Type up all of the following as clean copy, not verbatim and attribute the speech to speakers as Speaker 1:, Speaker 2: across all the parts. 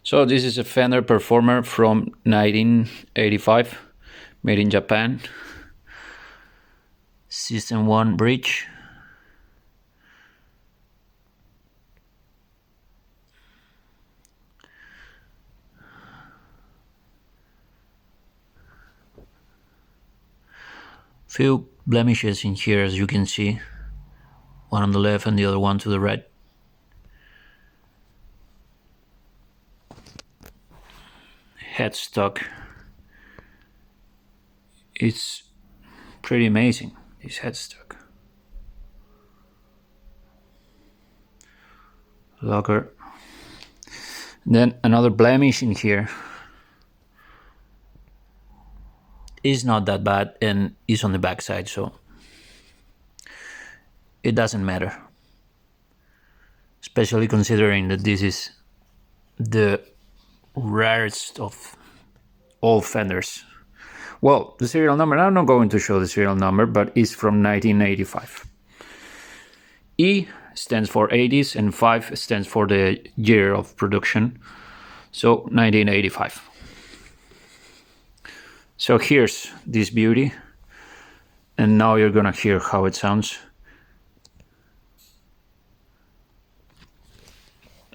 Speaker 1: So this is a Fender Performer from 1985, made in Japan. System 1 bridge. Few blemishes in here, as you can see. One on the left and the other one to the right. Headstock. It's pretty amazing, this headstock. Locker. Then another blemish in here. Is not that bad and is on the back side, so it doesn't matter. Especially considering that this is the rarest of all Fenders. Well, the serial number, I'm not going to show the serial number, but it's from 1985. E stands for 80s and 5 stands for the year of production, so 1985. So here's this beauty, and now you're gonna hear how it sounds.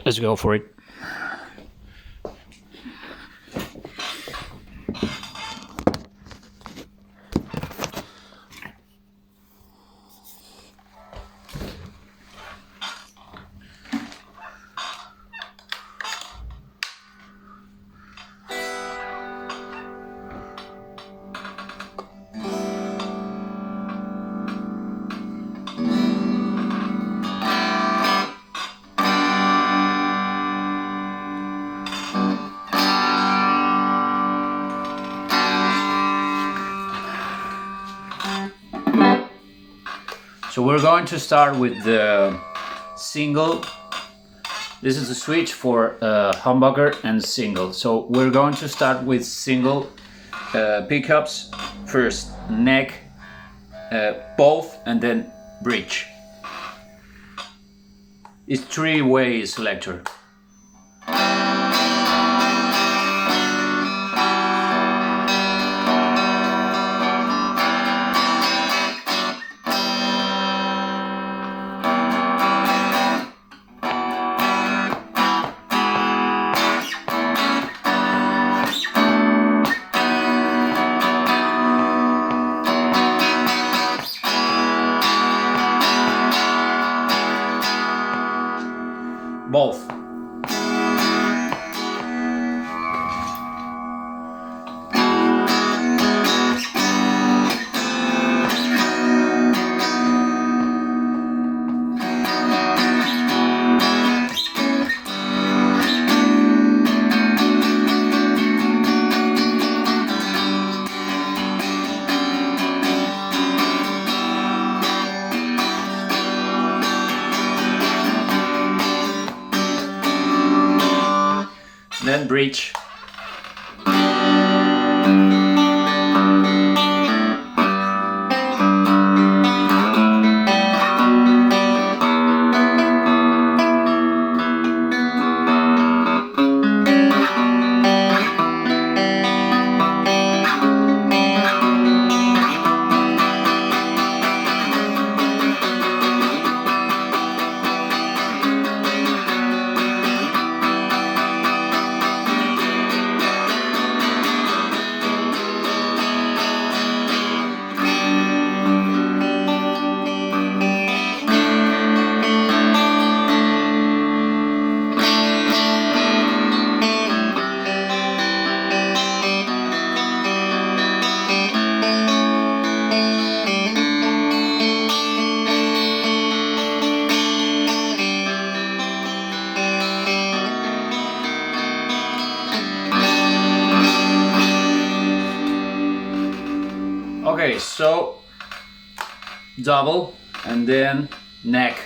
Speaker 1: Let's go for it. So we're going to start with the single. This is a switch for humbucker and single. So we're going to start with single pickups first, neck, both, and then bridge. It's three-way selector. Both. Then bridge. Okay, so double and then neck.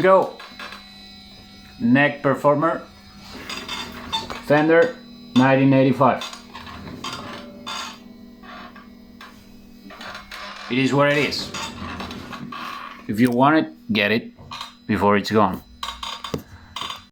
Speaker 1: go. Neck Performer, Fender, 1985. It is what it is. If you want it, get it before it's gone.